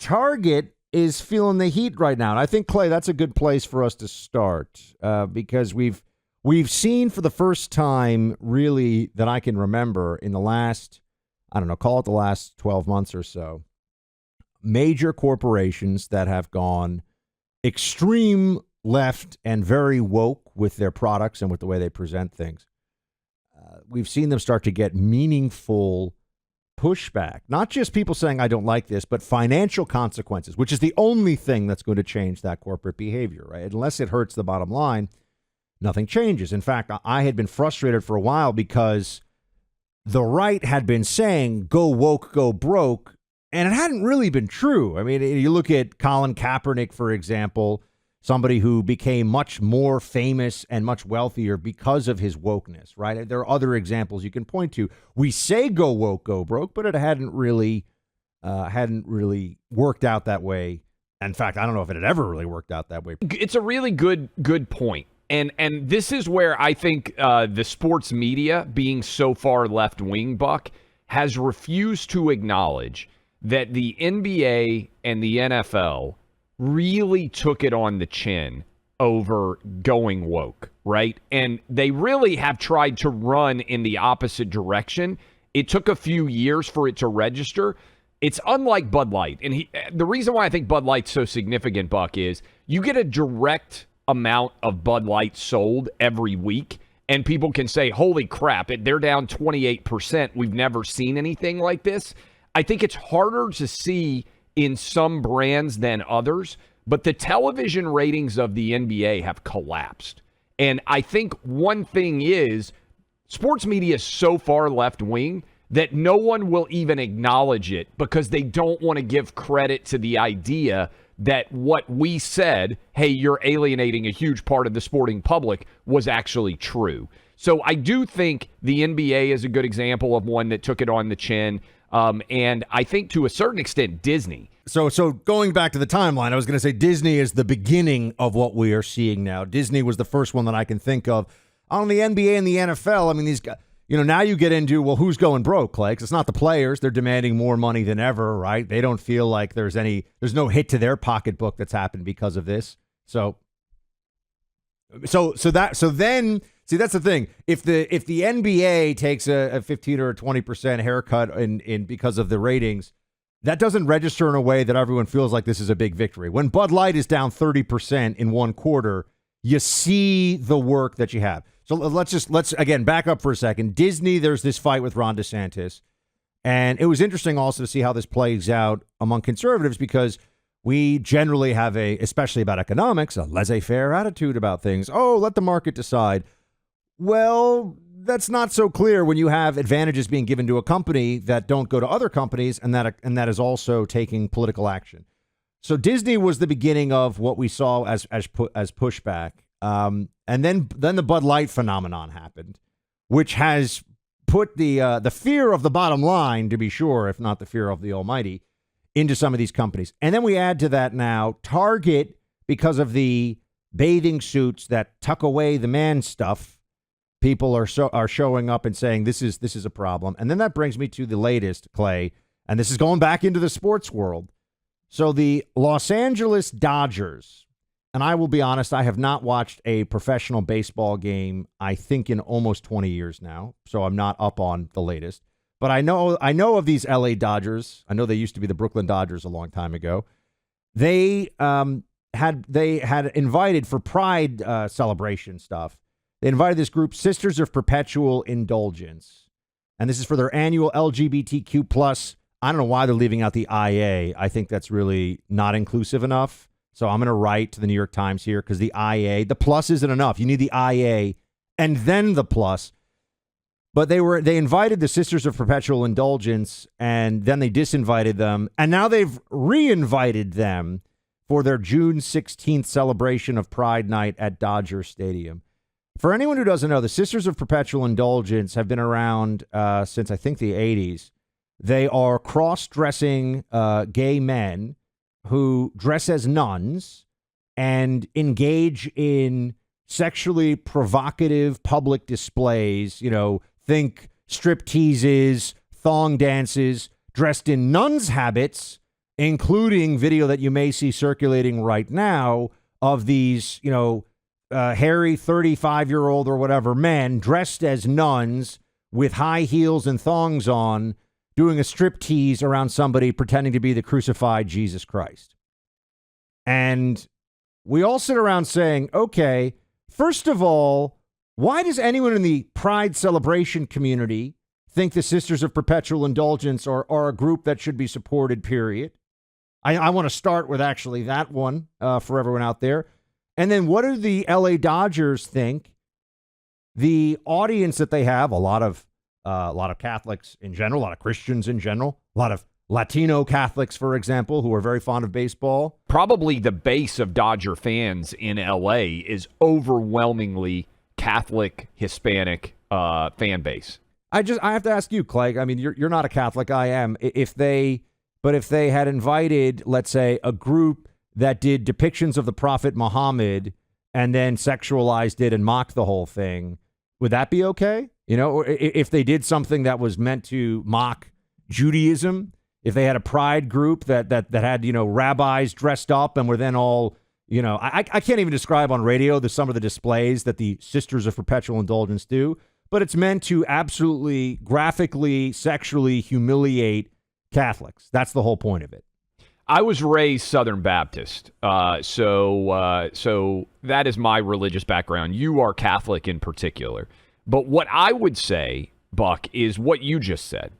Target is feeling the heat right now. And I think, Clay, that's a good place for us to start because we've seen for the first time, really, that I can remember in the last, I don't know, call it the last 12 months or so, major corporations that have gone extreme left and very woke with their products and with the way they present things. We've seen them start to get meaningful pushback, not just people saying, I don't like this, but financial consequences, which is the only thing that's going to change that corporate behavior, right? Unless it hurts the bottom line, nothing changes. In fact, I had been frustrated for a while because the right had been saying, go woke, go broke, and it hadn't really been true. I mean, you look at Colin Kaepernick, for example, somebody who became much more famous and much wealthier because of his wokeness, right? There are other examples you can point to. We say go woke, go broke, but it hadn't really worked out that way. In fact, I don't know if it had ever really worked out that way. It's a really good point. And this is where I think the sports media, being so far left-wing, Buck, has refused to acknowledge that the NBA and the NFL really took it on the chin over going woke, right? And they really have tried to run in the opposite direction. It took a few years for it to register. It's unlike Bud Light. And the reason why I think Bud Light's so significant, Buck, is you get a direct amount of Bud Light sold every week, and people can say, holy crap, they're down 28%. We've never seen anything like this. I think it's harder to see in some brands than others, but the television ratings of the NBA have collapsed. And I think one thing is sports media is so far left-wing that no one will even acknowledge it because they don't want to give credit to the idea that what we said, hey, you're alienating a huge part of the sporting public, was actually true. So I do think the NBA is a good example of one that took it on the chin. And I think to a certain extent, Disney. So going back to the timeline, I was going to say Disney is the beginning of what we are seeing now. Disney was the first one that I can think of. On the NBA and the NFL, I mean, these guys, now you get into, well, who's going broke, Clay? 'Cause it's not the players. They're demanding more money than ever, right? They don't feel like there's no hit to their pocketbook that's happened because of this. So then, see, that's the thing. If the NBA takes a 15 or a 20% haircut in because of the ratings, that doesn't register in a way that everyone feels like this is a big victory. When Bud Light is down 30% in one quarter, you see the work that you have. So let's again back up for a second. Disney, there's this fight with Ron DeSantis, and it was interesting also to see how this plays out among conservatives because we generally have especially about economics, a laissez-faire attitude about things. Oh, let the market decide. Well, that's not so clear when you have advantages being given to a company that don't go to other companies, and that is also taking political action. So Disney was the beginning of what we saw as pushback, and then the Bud Light phenomenon happened, which has put the fear of the bottom line, to be sure, if not the fear of the almighty, into some of these companies. And then we add to that now Target, because of the bathing suits that tuck away the man stuff. People are showing up and saying this is a problem. And then that brings me to the latest, Clay, and this is going back into the sports world. So the Los Angeles Dodgers, and I will be honest, I have not watched a professional baseball game, I think, in almost 20 years now. So I'm not up on the latest. But I know of these LA Dodgers. I know they used to be the Brooklyn Dodgers a long time ago. They had invited for Pride celebration stuff. They invited this group, Sisters of Perpetual Indulgence. And this is for their annual LGBTQ plus. I don't know why they're leaving out the IA. I think that's really not inclusive enough. So I'm going to write to the New York Times here because the IA, the plus isn't enough. You need the IA and then the plus. But they invited the Sisters of Perpetual Indulgence, and then they disinvited them. And now they've re-invited them for their June 16th celebration of Pride Night at Dodger Stadium. For anyone who doesn't know, the Sisters of Perpetual Indulgence have been around since, I think, the 80s. They are cross-dressing gay men who dress as nuns and engage in sexually provocative public displays, think strip teases, thong dances, dressed in nuns' habits including video that you may see circulating right now of these, hairy 35-year-old or whatever men dressed as nuns with high heels and thongs on, doing a striptease around somebody pretending to be the crucified Jesus Christ. And we all sit around saying, okay, first of all, why does anyone in the Pride celebration community think the Sisters of Perpetual Indulgence are a group that should be supported, period? I want to start with actually that one for everyone out there. And then what do the LA Dodgers think the audience that they have, a lot of Catholics in general, a lot of Christians in general, a lot of Latino Catholics, for example, who are very fond of baseball. Probably the base of Dodger fans in LA is overwhelmingly Catholic, Hispanic fan base. I have to ask you, Clegg. I mean, you're not a Catholic. I am. If they had invited, let's say, a group that did depictions of the Prophet Muhammad and then sexualized it and mocked the whole thing, would that be okay? Or if they did something that was meant to mock Judaism, if they had a pride group that had, rabbis dressed up and were then all, I can't even describe on radio some of the displays that the Sisters of Perpetual Indulgence do, but it's meant to absolutely graphically, sexually humiliate Catholics. That's the whole point of it. I was raised Southern Baptist, so that is my religious background. You are Catholic in particular. But what I would say, Buck, is what you just said.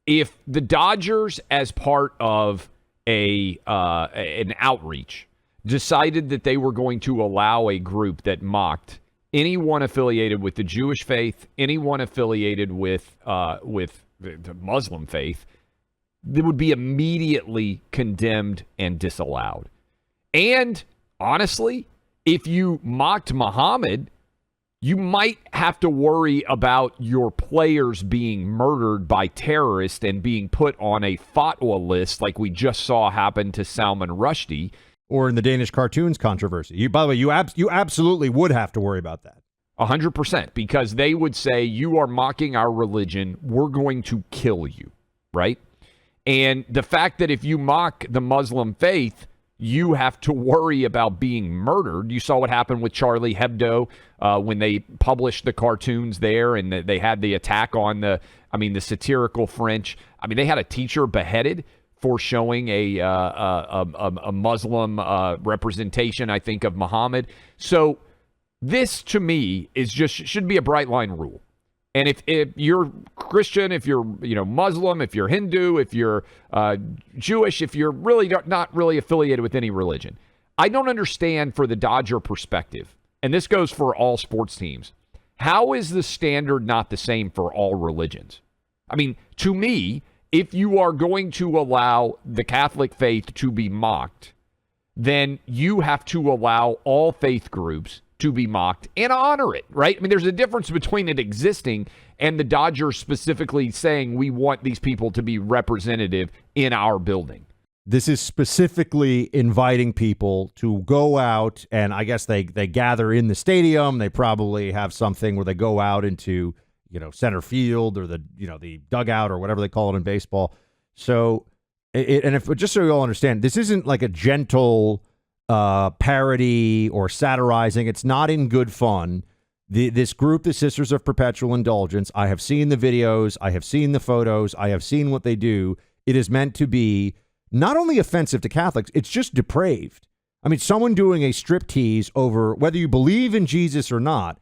If the Dodgers, as part of an outreach, decided that they were going to allow a group that mocked anyone affiliated with the Jewish faith, anyone affiliated with the Muslim faith, they would be immediately condemned and disallowed. And honestly, if you mocked Muhammad, you might have to worry about your players being murdered by terrorists and being put on a fatwa list like we just saw happen to Salman Rushdie. Or in the Danish cartoons controversy. By the way, you absolutely would have to worry about that. 100%, because they would say, you are mocking our religion, we're going to kill you, right? And the fact that if you mock the Muslim faith, you have to worry about being murdered. You saw what happened with Charlie Hebdo when they published the cartoons there, and they had the attack on the satirical French. I mean, they had a teacher beheaded for showing a Muslim representation, I think, of Muhammad. So this, to me, should be a bright line rule. And if you're Christian, if you're Muslim, if you're Hindu, if you're Jewish, if you're really not really affiliated with any religion, I don't understand for the Dodger perspective, and this goes for all sports teams, how is the standard not the same for all religions? I mean, to me, if you are going to allow the Catholic faith to be mocked, then you have to allow all faith groups to be mocked and honor it, right? I mean, there's a difference between it existing and the Dodgers specifically saying we want these people to be representative in our building. This is specifically inviting people to go out, and I guess they gather in the stadium. They probably have something where they go out into, center field or the dugout or whatever they call it in baseball. So, just so you all understand, this isn't like a gentle parody or satirizing. It's not in good fun. This group, the Sisters of Perpetual Indulgence, I have seen the videos, I have seen the photos, I have seen what they do. It is meant to be not only offensive to Catholics, it's just depraved. I mean, someone doing a striptease over whether you believe in Jesus or not,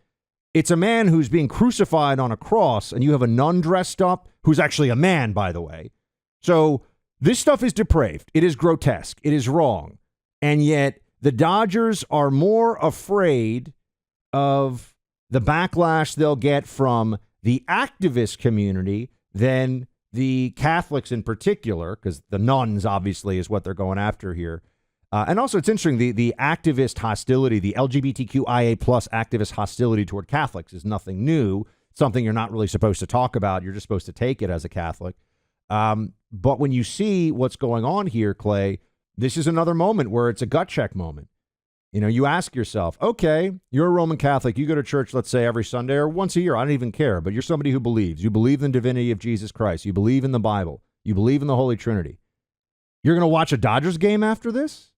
it's a man who's being crucified on a cross, and you have a nun dressed up who's actually a man, by the way. So this stuff is depraved. It is grotesque. It is wrong. And yet the Dodgers are more afraid of the backlash they'll get from the activist community than the Catholics in particular, because the nuns obviously is what they're going after here. And also it's interesting, the activist hostility, the LGBTQIA plus activist hostility toward Catholics is nothing new. It's something you're not really supposed to talk about. You're just supposed to take it as a Catholic. But when you see what's going on here, Clay, this is another moment where it's a gut check moment. You ask yourself, okay, you're a Roman Catholic. You go to church, let's say, every Sunday or once a year. I don't even care. But you're somebody who believes. You believe in the divinity of Jesus Christ. You believe in the Bible. You believe in the Holy Trinity. You're going to watch a Dodgers game after this?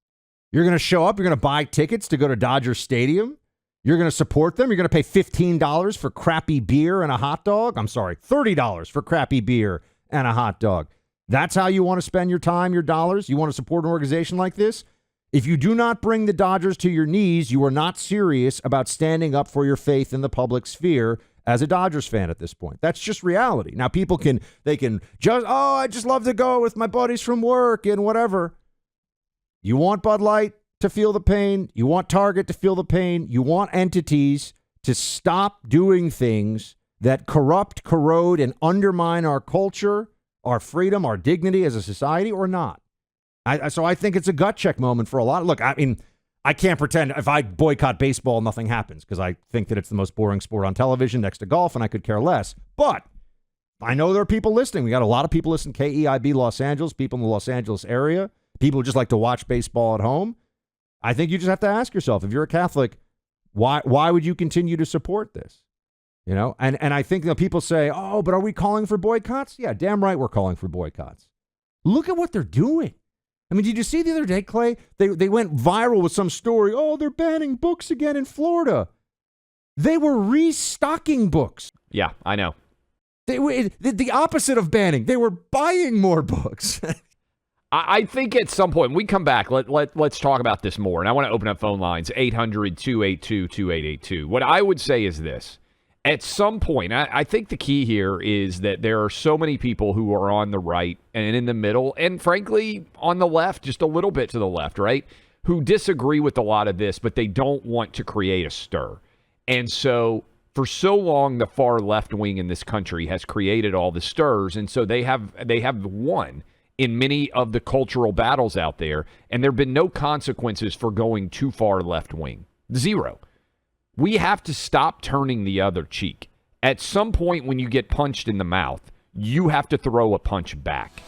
You're going to show up. You're going to buy tickets to go to Dodger Stadium. You're going to support them. You're going to pay $15 for crappy beer and a hot dog. I'm sorry, $30 for crappy beer and a hot dog. That's how you want to spend your time, your dollars? You want to support an organization like this? If you do not bring the Dodgers to your knees, you are not serious about standing up for your faith in the public sphere as a Dodgers fan at this point. That's just reality. Now, people can just, I just love to go with my buddies from work and whatever. You want Bud Light to feel the pain. You want Target to feel the pain. You want entities to stop doing things that corrupt, corrode, and undermine our culture, our freedom, our dignity as a society, or not. So I think it's a gut check moment for a lot. Look, I mean, I can't pretend if I boycott baseball, nothing happens because I think that it's the most boring sport on television next to golf, and I could care less. But I know there are people listening. We got a lot of people listening to KEIB Los Angeles, people in the Los Angeles area, people who just like to watch baseball at home. I think you just have to ask yourself, if you're a Catholic, why would you continue to support this? You know, and I think people say, oh, but are we calling for boycotts? Yeah, damn right we're calling for boycotts. Look at what they're doing. I mean, did you see the other day, Clay? They went viral with some story. Oh, they're banning books again in Florida. They were restocking books. Yeah, I know. They were the opposite of banning. They were buying more books. I think at some point, when we come back, let's talk about this more. And I want to open up phone lines, 800-282-2882. What I would say is this. At some point, I think the key here is that there are so many people who are on the right and in the middle, and frankly, on the left, just a little bit to the left, right, who disagree with a lot of this, but they don't want to create a stir. And so for so long, the far left wing in this country has created all the stirs, and so they have won in many of the cultural battles out there, and there have been no consequences for going too far left wing. Zero. We have to stop turning the other cheek. At some point when you get punched in the mouth, you have to throw a punch back.